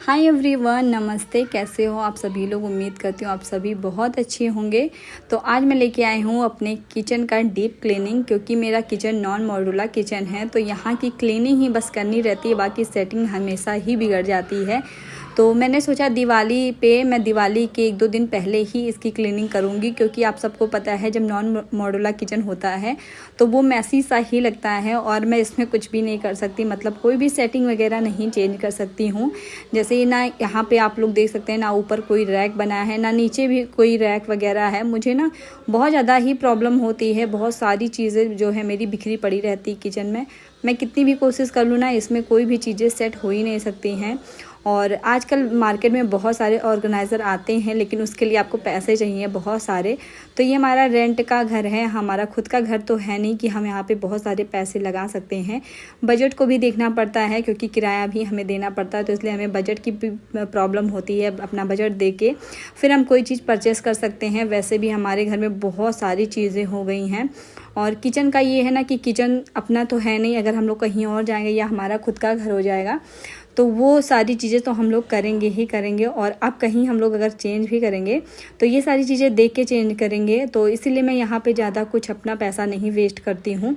Hi everyone, नमस्ते। कैसे हो आप सभी लोग? उम्मीद करती हूँ आप सभी बहुत अच्छे होंगे। तो आज मैं लेके आई हूँ अपने किचन का डीप क्लीनिंग, क्योंकि मेरा किचन नॉन मॉड्यूलर किचन है। तो यहाँ की क्लीनिंग ही बस करनी रहती है, बाकी सेटिंग हमेशा ही बिगड़ जाती है। तो मैंने सोचा दिवाली पे मैं दिवाली के 1-2 दिन पहले ही इसकी क्लीनिंग करूँगी, क्योंकि आप सबको पता है जब नॉन मॉड्यूलर किचन होता है तो वो मैसी सा ही लगता है और मैं इसमें कुछ भी नहीं कर सकती, मतलब कोई भी सेटिंग वगैरह नहीं चेंज कर सकती हूँ। जैसे ना यहाँ पे आप लोग देख सकते हैं, ना ऊपर कोई रैक बनाया है, ना नीचे भी कोई रैक वगैरह है। मुझे ना बहुत ज़्यादा ही प्रॉब्लम होती है, बहुत सारी चीज़ें जो है मेरी बिखरी पड़ी रहती है किचन में। मैं कितनी भी कोशिश कर लूँ ना, इसमें कोई भी चीज़ें सेट हो ही नहीं सकती हैं। और आजकल मार्केट में बहुत सारे ऑर्गेनाइज़र आते हैं, लेकिन उसके लिए आपको पैसे चाहिए बहुत सारे। तो ये हमारा रेंट का घर है, हमारा खुद का घर तो है नहीं कि हम यहाँ पे बहुत सारे पैसे लगा सकते हैं। बजट को भी देखना पड़ता है, क्योंकि किराया भी हमें देना पड़ता है, तो इसलिए हमें बजट की भी प्रॉब्लम होती है। अपना बजट दे के फिर हम कोई चीज़ परचेस कर सकते हैं। वैसे भी हमारे घर में बहुत सारी चीज़ें हो गई हैं। और किचन का ये है ना कि किचन अपना तो है नहीं, अगर हम लोग कहीं और जाएंगे या हमारा खुद का घर हो जाएगा तो वो सारी चीज़ें तो हम लोग करेंगे ही करेंगे। और अब कहीं हम लोग अगर चेंज भी करेंगे तो ये सारी चीज़ें देख के चेंज करेंगे। तो इसीलिए मैं यहाँ पे ज़्यादा कुछ अपना पैसा नहीं वेस्ट करती हूँ।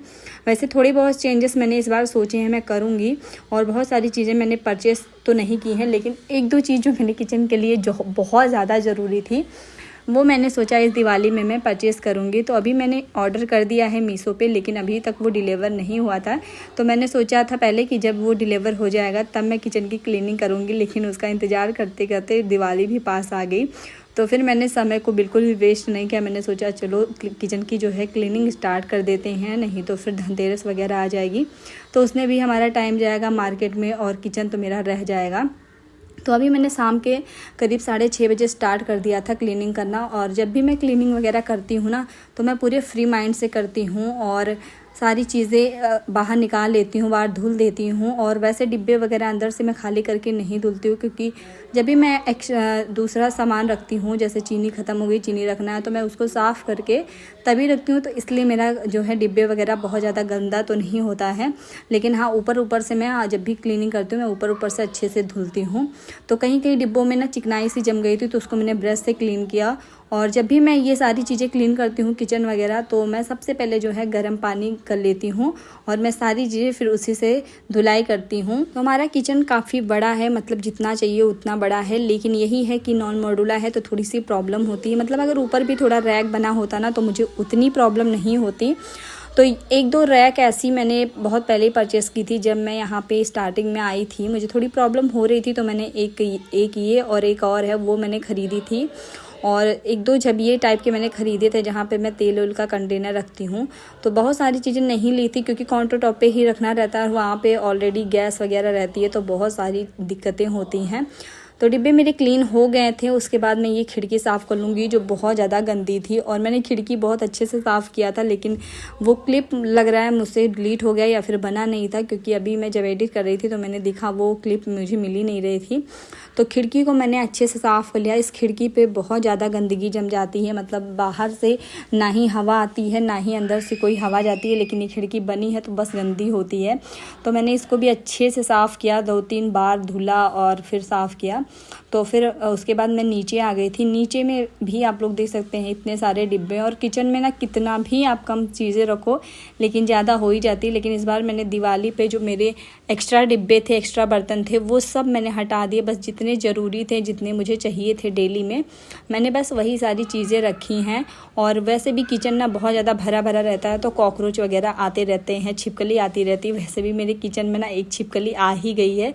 वैसे थोड़ी बहुत चेंजेस मैंने इस बार सोचे हैं मैं करूँगी, और बहुत सारी चीज़ें मैंने परचेस तो नहीं की हैं, लेकिन 1-2 चीज़ जो मैंने किचन के लिए जो बहुत ज़्यादा ज़रूरी थी वो मैंने सोचा इस दिवाली में मैं परचेज़ करूँगी। तो अभी मैंने ऑर्डर कर दिया है मीशो पे, लेकिन अभी तक वो डिलीवर नहीं हुआ था। तो मैंने सोचा था पहले कि जब वो डिलीवर हो जाएगा तब मैं किचन की क्लीनिंग करूँगी, लेकिन उसका इंतज़ार करते करते दिवाली भी पास आ गई। तो फिर मैंने समय को बिल्कुल भी वेस्ट नहीं किया। मैंने सोचा चलो किचन की जो है क्लीनिंग स्टार्ट कर देते हैं, नहीं तो फिर धनतेरस वगैरह आ जाएगी तो उसमें भी हमारा टाइम जाएगा मार्केट में, और किचन तो मेरा रह जाएगा। तो अभी मैंने शाम के करीब 6:30 बजे स्टार्ट कर दिया था क्लीनिंग करना। और जब भी मैं क्लीनिंग वगैरह करती हूँ ना, तो मैं पूरे फ्री माइंड से करती हूँ और सारी चीज़ें बाहर निकाल लेती हूँ, बाहर धुल देती हूँ। और वैसे डिब्बे वगैरह अंदर से मैं खाली करके नहीं धुलती हूँ, क्योंकि जब भी मैं दूसरा सामान रखती हूँ, जैसे चीनी ख़त्म हो गई, चीनी रखना है, तो मैं उसको साफ़ करके तभी रखती हूँ। तो इसलिए मेरा जो है डिब्बे वगैरह बहुत ज़्यादा गंदा तो नहीं होता है। लेकिन हाँ, ऊपर से मैं जब भी क्लीनिंग करती हूँ मैं ऊपर से अच्छे से धुलती हूँ। तो कहीं कहीं डिब्बों में ना चिकनाई सी जम गई थी, तो उसको मैंने ब्रश से क्लीन किया। और जब भी मैं ये सारी चीज़ें क्लीन करती हूँ किचन वगैरह, तो मैं सबसे पहले जो है गर्म पानी कर लेती हूँ और मैं सारी चीज़ें फिर उसी से धुलाई करती हूँ। तो हमारा किचन काफ़ी बड़ा है, मतलब जितना चाहिए उतना बड़ा है, लेकिन यही है कि नॉन मॉड्यूलर है तो थोड़ी सी प्रॉब्लम होती है। मतलब अगर ऊपर भी थोड़ा रैक बना होता ना तो मुझे उतनी प्रॉब्लम नहीं होती। तो 1-2 रैक ऐसी मैंने बहुत पहले ही परचेस की थी, जब मैं यहाँ पे स्टार्टिंग में आई थी मुझे थोड़ी प्रॉब्लम हो रही थी, तो मैंने एक ये और एक और है वो मैंने ख़रीदी थी। और 1-2 झबिये टाइप के मैंने ख़रीदे थे, जहाँ पे मैं तेल ओल का कंटेनर रखती हूँ। तो बहुत सारी चीज़ें नहीं ली थी, क्योंकि काउंटर टॉप पे ही रखना रहता है, वहाँ पे ऑलरेडी गैस वगैरह रहती है, तो बहुत सारी दिक्कतें होती हैं। तो डिब्बे मेरे क्लीन हो गए थे। उसके बाद मैं ये खिड़की साफ़ कर लूँगी जो बहुत ज़्यादा गंदी थी, और मैंने खिड़की बहुत अच्छे से साफ़ किया था, लेकिन वो क्लिप लग रहा है मुझसे डिलीट हो गया या फिर बना नहीं था, क्योंकि अभी मैं जब एडिट कर रही थी तो मैंने देखा वो क्लिप मुझे मिल ही नहीं रही थी। तो खिड़की को मैंने अच्छे से साफ़ कर लिया। इस खिड़की पे बहुत ज़्यादा गंदगी जम जाती है, मतलब बाहर से ना ही हवा आती है ना ही अंदर से कोई हवा जाती है, लेकिन ये खिड़की बनी है तो बस गंदी होती है। तो मैंने इसको भी अच्छे से साफ़ किया, 2-3 बार धुला और फिर साफ़ किया। तो फिर उसके बाद मैं नीचे आ गई थी। नीचे में भी आप लोग देख सकते हैं इतने सारे डिब्बे, और किचन में ना कितना भी आप कम चीज़ें रखो लेकिन ज़्यादा हो ही जाती है। लेकिन इस बार मैंने दिवाली पे जो मेरे एक्स्ट्रा डिब्बे थे, एक्स्ट्रा बर्तन थे, वो सब मैंने हटा दिए। बस जितने ज़रूरी थे, जितने मुझे चाहिए थे डेली में, मैंने बस वही सारी चीज़ें रखी हैं। और वैसे भी किचन ना बहुत ज़्यादा भरा भरा रहता है, तो कॉकरोच वगैरह आते रहते हैं, छिपकली आती रहती है। वैसे भी मेरे किचन में ना एक छिपकली आ ही गई है,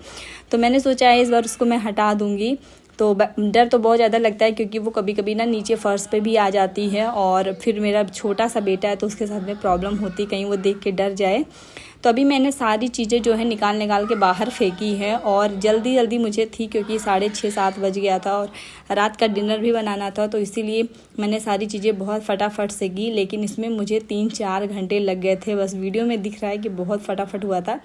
तो मैंने सोचा है इस बार उसको मैं हटा दूँगी। तो डर तो बहुत ज़्यादा लगता है, क्योंकि वो कभी कभी ना नीचे फर्श पे भी आ जाती है, और फिर मेरा छोटा सा बेटा है तो उसके साथ में प्रॉब्लम होती, कहीं वो देख के डर जाए। तो अभी मैंने सारी चीज़ें जो है निकाल के बाहर फेंकी है, और जल्दी जल्दी मुझे थी, क्योंकि 6:30-7 बज गया था और रात का डिनर भी बनाना था, तो इसीलिए मैंने सारी चीज़ें बहुत फटाफट से की। लेकिन इसमें मुझे 3-4 घंटे लग गए थे। बस वीडियो में दिख रहा है कि बहुत फटाफट हुआ था,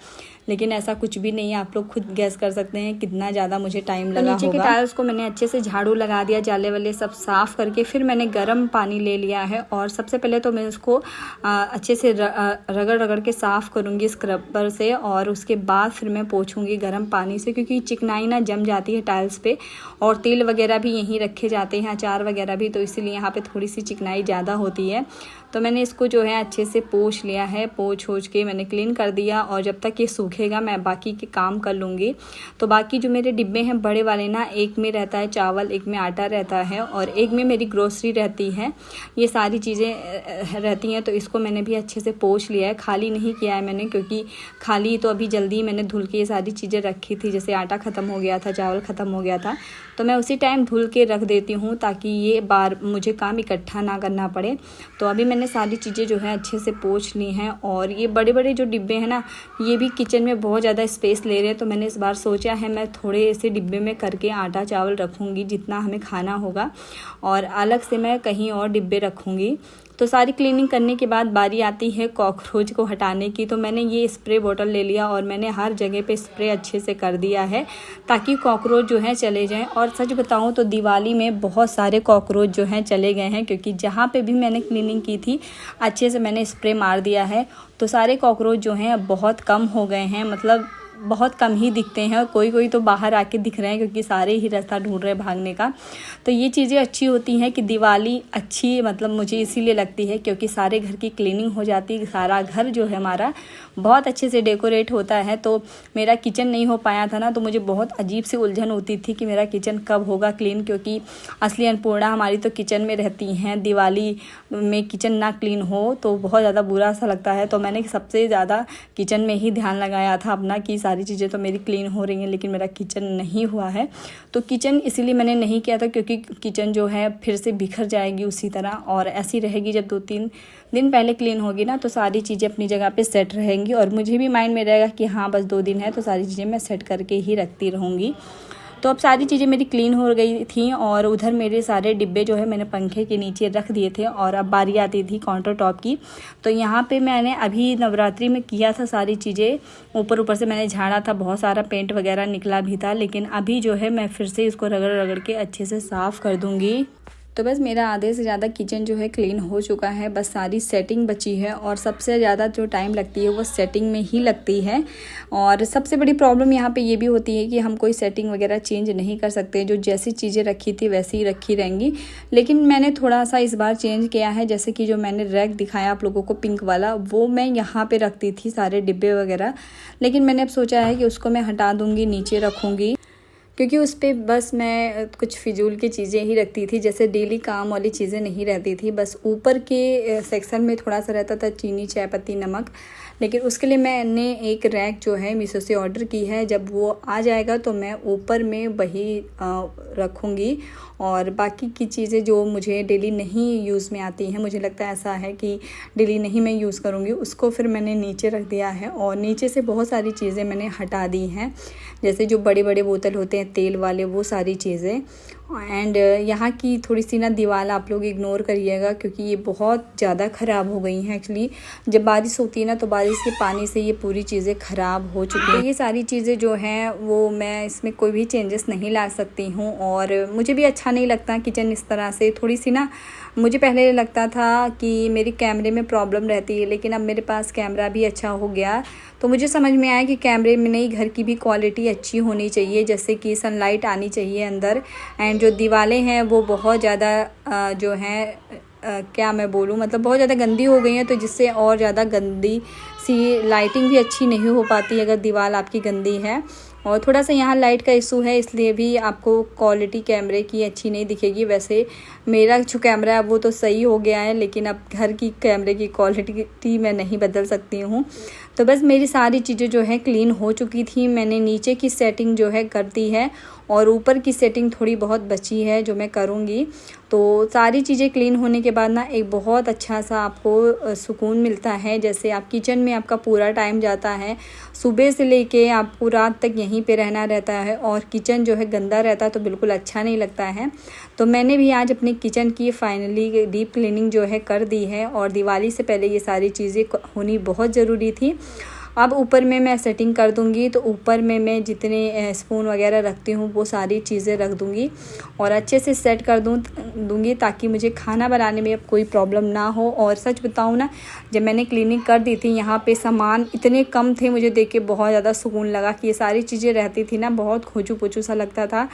लेकिन ऐसा कुछ भी नहीं है। आप लोग खुद गैस कर सकते हैं कितना ज़्यादा मुझे टाइम लगा होगा। नीचे के टाइल्स को मैंने अच्छे से झाड़ू लगा दिया, जाले वाले सब साफ़ करके फिर मैंने गर्म पानी ले लिया है और सबसे पहले तो मैं उसको अच्छे से रगड़ रगड़ के साफ़ करूँगी स्क्रबर से और उसके बाद फिर मैं पोंछूँगी गर्म पानी से, क्योंकि चिकनाई ना जम जाती है टाइल्स पे और तेल वगैरह भी यहीं रखे जाते हैं, अचार वगैरह भी, तो इसीलिए यहाँ पे थोड़ी सी चिकनाई ज़्यादा होती है। तो मैंने इसको जो है अच्छे से पोंछ लिया है, पोंछ के मैंने क्लीन कर दिया और जब तक ये सूखेगा मैं बाकी के काम कर लूँगी। तो बाकी जो मेरे डिब्बे हैं बड़े वाले ना, एक में रहता है चावल, एक में आटा रहता है और एक में मेरी ग्रोसरी रहती है, ये सारी चीज़ें रहती हैं। तो इसको मैंने भी अच्छे से पोंछ लिया है, खाली नहीं किया है मैंने, क्योंकि खाली तो अभी जल्दी मैंने धुल के ये सारी चीज़ें रखी थी। जैसे आटा ख़त्म हो गया था, चावल ख़त्म हो गया था, तो मैं उसी टाइम धुल के रख देती हूँ ताकि ये बार मुझे काम इकट्ठा ना करना पड़े। तो अभी मैंने सारी चीज़ें जो है अच्छे से पोंछ ली हैं और ये बड़े बड़े जो डिब्बे हैं ना, ये भी किचन में बहुत ज़्यादा स्पेस ले रहे हैं। तो मैंने इस बार सोचा है मैं थोड़े ऐसे डिब्बे में करके आटा चावल रखूँगी जितना हमें खाना होगा, और अलग से मैं कहीं और डिब्बे रखूँगी। तो सारी क्लीनिंग करने के बाद बारी आती है कॉकरोच को हटाने की। तो मैंने ये स्प्रे बॉटल ले लिया और मैंने हर जगह पे स्प्रे अच्छे से कर दिया है ताकि कॉकरोच जो है चले जाएं। और सच बताऊं तो दिवाली में बहुत सारे कॉकरोच जो हैं चले गए हैं, क्योंकि जहाँ पे भी मैंने क्लीनिंग की थी अच्छे से मैंने स्प्रे मार दिया है। तो सारे कॉकरोच जो हैं अब बहुत कम हो गए हैं, मतलब बहुत कम ही दिखते हैं और कोई तो बाहर आके दिख रहे हैं, क्योंकि सारे ही रास्ता ढूंढ रहे हैं भागने का। तो ये चीज़ें अच्छी होती हैं कि दिवाली अच्छी मतलब मुझे इसीलिए लगती है क्योंकि सारे घर की क्लीनिंग हो जाती है, सारा घर जो है हमारा बहुत अच्छे से डेकोरेट होता है। तो मेरा किचन नहीं हो पाया था ना, तो मुझे बहुत अजीब सी उलझन होती थी कि मेरा किचन कब होगा क्लीन, क्योंकि असली अन्नपूर्णा हमारी तो किचन में रहती हैं। दिवाली में किचन ना क्लीन हो तो बहुत ज़्यादा बुरा सा लगता है। तो मैंने सबसे ज़्यादा किचन में ही ध्यान लगाया था अपना कि सारी चीज़ें तो मेरी क्लीन हो रही हैं, लेकिन मेरा किचन नहीं हुआ है। तो किचन इसीलिए मैंने नहीं किया था क्योंकि किचन जो है फिर से बिखर जाएगी उसी तरह, और ऐसी रहेगी जब 2-3 दिन पहले क्लीन होगी ना तो सारी चीज़ें अपनी जगह पे सेट रहेंगी और मुझे भी माइंड में रहेगा कि हाँ बस 2 दिन है तो सारी चीज़ें मैं सेट करके ही रखती रहूँगी। तो अब सारी चीज़ें मेरी क्लीन हो गई थी और उधर मेरे सारे डिब्बे जो है मैंने पंखे के नीचे रख दिए थे और अब बारी आती थी काउंटर टॉप की। तो यहाँ पे मैंने अभी नवरात्रि में किया था सारी चीज़ें, ऊपर से मैंने झाड़ा था, बहुत सारा पेंट वगैरह निकला भी था, लेकिन अभी जो है मैं फिर से इसको रगड़ रगड़ के अच्छे से साफ़ कर दूँगी। तो बस मेरा आधे से ज़्यादा किचन जो है क्लीन हो चुका है, बस सारी सेटिंग बची है और सबसे ज़्यादा जो टाइम लगती है वो सेटिंग में ही लगती है। और सबसे बड़ी प्रॉब्लम यहाँ पे ये भी होती है कि हम कोई सेटिंग वगैरह चेंज नहीं कर सकते, जो जैसी चीज़ें रखी थी वैसी ही रखी रहेंगी। लेकिन मैंने थोड़ा सा इस बार चेंज किया है, जैसे कि जो मैंने रैक दिखाया आप लोगों को पिंक वाला, वो मैं यहाँ पर रखती थी सारे डिब्बे वगैरह, लेकिन मैंने अब सोचा है कि उसको मैं हटा दूँगी, नीचे रखूँगी, क्योंकि उस पर बस मैं कुछ फिजूल की चीज़ें ही रखती थी, जैसे डेली काम वाली चीज़ें नहीं रहती थी। बस ऊपर के सेक्शन में थोड़ा सा रहता था चीनी, चाय पत्ती, नमक, लेकिन उसके लिए मैंने एक रैक जो है मीशो से ऑर्डर की है। जब वो आ जाएगा तो मैं ऊपर में वही रखूँगी और बाकी की चीज़ें जो मुझे डेली नहीं यूज़ में आती हैं, मुझे लगता है ऐसा है कि डेली नहीं मैं यूज़ करूँगी, उसको फिर मैंने नीचे रख दिया है। और नीचे से बहुत सारी चीज़ें मैंने हटा दी हैं, जैसे जो बड़े बड़े बोतल होते हैं तेल वाले, वो सारी चीज़ें। एंड यहाँ की थोड़ी सी ना दीवार आप लोग इग्नोर करिएगा क्योंकि ये बहुत ज़्यादा ख़राब हो गई हैं। एक्चुअली जब बारिश होती है ना तो बारिश के पानी से ये पूरी चीज़ें ख़राब हो चुकी हैं। ये सारी चीज़ें जो हैं वो मैं इसमें कोई भी चेंजेस नहीं ला सकती हूँ और मुझे भी अच्छा नहीं लगता किचन इस तरह से। थोड़ी सी ना मुझे पहले लगता था कि मेरी कैमरे में प्रॉब्लम रहती है, लेकिन अब मेरे पास कैमरा भी अच्छा हो गया तो मुझे समझ में आया कि कैमरे में नहीं, घर की भी क्वालिटी अच्छी होनी चाहिए, जैसे कि सनलाइट आनी चाहिए अंदर। एंड जो दीवारें हैं वो बहुत ज़्यादा जो हैं क्या मैं बोलूँ, मतलब बहुत ज़्यादा गंदी हो गई हैं, तो जिससे और ज़्यादा गंदी सी लाइटिंग भी अच्छी नहीं हो पाती अगर दीवार आपकी गंदी है। और थोड़ा सा यहाँ लाइट का इशू है, इसलिए भी आपको क्वालिटी कैमरे की अच्छी नहीं दिखेगी। वैसे मेरा जो कैमरा है वो तो सही हो गया है, लेकिन अब घर की कैमरे की क्वालिटी मैं नहीं बदल सकती हूँ। तो बस मेरी सारी चीज़ें जो है क्लीन हो चुकी थी। मैंने नीचे की सेटिंग जो है कर दी है और ऊपर की सेटिंग थोड़ी बहुत बची है जो मैं करूँगी। तो सारी चीज़ें क्लीन होने के बाद ना एक बहुत अच्छा सा आपको सुकून मिलता है, जैसे आप किचन में आपका पूरा टाइम जाता है, सुबह से लेके आपको रात तक यहीं पे रहना रहता है और किचन जो है गंदा रहता है तो बिल्कुल अच्छा नहीं लगता है। तो मैंने भी आज अपने किचन की फाइनली डीप क्लीनिंग जो है कर दी है और दिवाली से पहले ये सारी चीज़ें होनी बहुत ज़रूरी थी। अब ऊपर में मैं सेटिंग कर दूँगी, तो ऊपर में मैं जितने स्पून वगैरह रखती हूँ वो सारी चीज़ें रख दूँगी और अच्छे से सेट कर दूँगी ताकि मुझे खाना बनाने में अब कोई प्रॉब्लम ना हो। और सच बताऊँ ना, जब मैंने क्लीनिंग कर दी थी यहाँ पे सामान इतने कम थे, मुझे देख के बहुत ज़्यादा सुकून लगा कि ये सारी चीज़ें रहती थी ना, बहुत खोचू पोचू सा लगता था,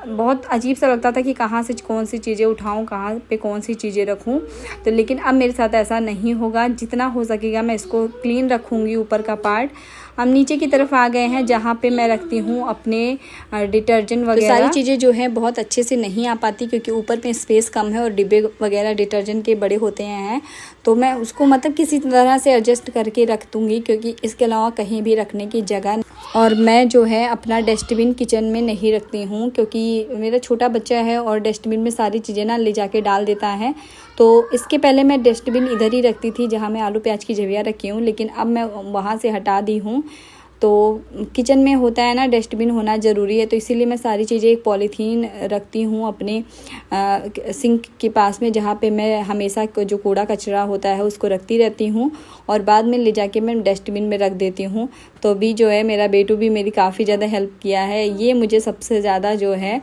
बहुत अजीब सा लगता था कि कहाँ से कौन सी चीज़ें उठाऊँ, कहाँ पे कौन सी चीज़ें रखूँ। तो लेकिन अब मेरे साथ ऐसा नहीं होगा, जितना हो सकेगा मैं इसको क्लीन रखूँगी ऊपर का पार्ट। हम नीचे की तरफ आ गए हैं जहाँ पे मैं रखती हूँ अपने डिटर्जेंट वगैरह। तो सारी चीज़ें जो है बहुत अच्छे से नहीं आ पाती क्योंकि ऊपर में स्पेस कम है और डिब्बे वगैरह डिटर्जेंट के बड़े होते हैं, तो मैं उसको मतलब किसी तरह से एडजस्ट करके रख दूँगी क्योंकि इसके अलावा कहीं भी रखने की जगह। और मैं जो है अपना डस्टबिन किचन में नहीं रखती हूँ क्योंकि मेरा छोटा बच्चा है और डस्टबिन में सारी चीज़ें ना ले जाके डाल देता है। तो इसके पहले मैं डस्टबिन इधर ही रखती थी जहाँ मैं आलू प्याज की जविया रखी हूँ, लेकिन अब मैं वहाँ से हटा दी हूँ। तो किचन में होता है ना, डस्टबिन होना ज़रूरी है, तो इसीलिए मैं सारी चीज़ें एक पॉलीथीन रखती हूँ अपने सिंक के पास में, जहाँ पे मैं हमेशा जो कूड़ा कचरा होता है उसको रखती रहती हूँ और बाद में ले जाके मैं डस्टबिन में रख देती हूँ। तो भी जो है मेरा बेटू भी मेरी काफ़ी ज़्यादा हेल्प किया है, ये मुझे सबसे ज़्यादा जो है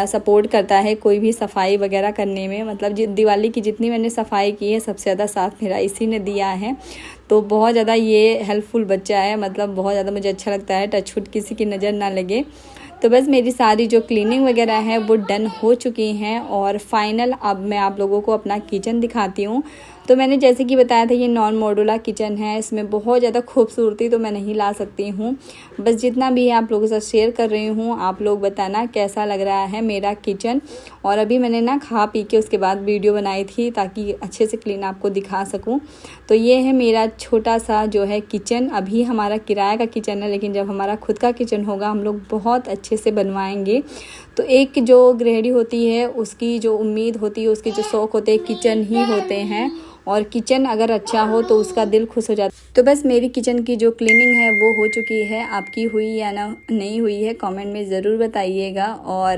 सपोर्ट करता है कोई भी सफाई वगैरह करने में। मतलब दिवाली की जितनी मैंने सफाई की है सबसे ज़्यादा साथ मेरा इसी ने दिया है। तो बहुत ज़्यादा ये हेल्पफुल बच्चा है, मतलब बहुत ज़्यादा मुझे अच्छा लगता है, टचवुड किसी की नज़र ना लगे। तो बस मेरी सारी जो क्लीनिंग वगैरह है वो डन हो चुकी हैं और फाइनल अब मैं आप लोगों को अपना किचन दिखाती हूँ। तो मैंने जैसे कि बताया था ये नॉन मॉड्यूलर किचन है, इसमें बहुत ज़्यादा खूबसूरती तो मैं नहीं ला सकती हूँ, बस जितना भी आप लोगों के साथ शेयर कर रही हूँ। आप लोग बताना कैसा लग रहा है मेरा किचन। और अभी मैंने ना खा पी के उसके बाद वीडियो बनाई थी ताकि अच्छे से क्लीन आपको दिखा सकूँ। तो ये है मेरा छोटा सा जो है किचन। अभी हमारा किराए का किचन है, लेकिन जब हमारा खुद का किचन होगा हम लोग बहुत अच्छे से बनवाएंगे। तो एक जो गृहिणी होती है उसकी जो उम्मीद होती है, उसके जो शौक़ होते हैं किचन ही होते हैं, और किचन अगर अच्छा हो तो उसका दिल खुश हो जाता है। तो बस मेरी किचन की जो क्लीनिंग है वो हो चुकी है। आपकी हुई या ना नहीं हुई है कमेंट में ज़रूर बताइएगा। और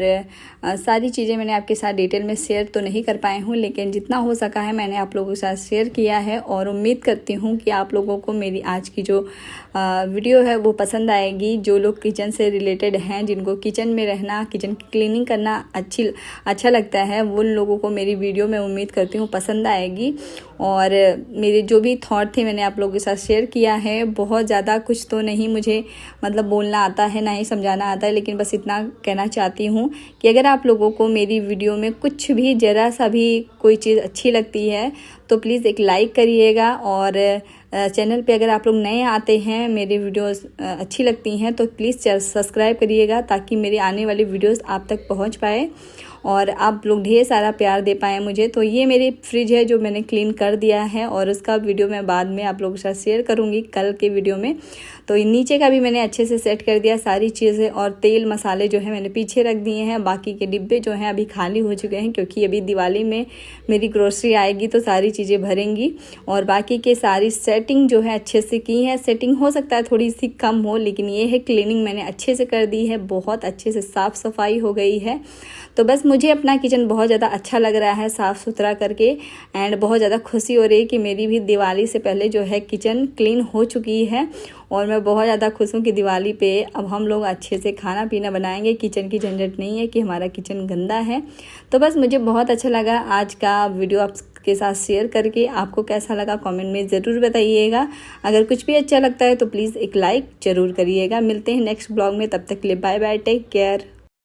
सारी चीज़ें मैंने आपके साथ डिटेल में शेयर तो नहीं कर पाई हूँ, लेकिन जितना हो सका है मैंने आप लोगों के साथ शेयर किया है। और उम्मीद करती हूँ कि आप लोगों को मेरी आज की जो वीडियो है वो पसंद आएगी। जो लोग किचन से रिलेटेड हैं, जिनको किचन में रहना, किचन की क्लीनिंग करना अच्छा लगता है, उन लोगों को मेरी वीडियो मैं उम्मीद करती हूँ पसंद आएगी। और मेरे जो भी थॉट थे मैंने आप लोगों के साथ शेयर किया है। बहुत ज़्यादा कुछ तो नहीं मुझे मतलब बोलना आता है, ना ही समझाना आता है, लेकिन बस इतना कहना चाहती हूँ कि अगर आप लोगों को मेरी वीडियो में कुछ भी ज़रा सा भी कोई चीज़ अच्छी लगती है तो प्लीज़ एक लाइक करिएगा। और चैनल पे अगर आप लोग नए आते हैं, मेरी वीडियोस अच्छी लगती हैं तो प्लीज़ सब्सक्राइब करिएगा ताकि मेरी आने वाली वीडियोस आप तक पहुंच पाए और आप लोग ढेर सारा प्यार दे पाएँ मुझे। तो ये मेरी फ्रिज है जो मैंने क्लीन कर दिया है और उसका वीडियो मैं बाद में आप लोगों के साथ शेयर करूँगी कल के वीडियो में। तो नीचे का भी मैंने अच्छे से सेट कर दिया सारी चीज़ें, और तेल मसाले जो है मैंने पीछे रख दिए हैं। बाकी के डिब्बे जो हैं अभी खाली हो चुके हैं क्योंकि अभी दिवाली में मेरी ग्रोसरी आएगी तो सारी चीज़ें भरेंगी। और बाकी के सारी सेटिंग जो है अच्छे से की है। सेटिंग हो सकता है थोड़ी सी कम हो, लेकिन ये है क्लीनिंग मैंने अच्छे से कर दी है, बहुत अच्छे से साफ़ सफाई हो गई है। तो बस मुझे अपना किचन बहुत ज़्यादा अच्छा लग रहा है साफ़ सुथरा करके, एंड बहुत ज़्यादा खुशी हो रही है कि मेरी भी दिवाली से पहले जो है किचन क्लीन हो चुकी है। और मैं बहुत ज़्यादा खुश हूँ कि दिवाली पे अब हम लोग अच्छे से खाना पीना बनाएंगे, किचन की झंझट नहीं है कि हमारा किचन गंदा है। तो बस मुझे बहुत अच्छा लगा आज का वीडियो आपके साथ शेयर करके। आपको कैसा लगा कमेंट में ज़रूर बताइएगा। अगर कुछ भी अच्छा लगता है तो प्लीज़ एक लाइक ज़रूर करिएगा। मिलते हैं नेक्स्ट ब्लॉग में, तब तक के लिए बाय बाय, टेक केयर।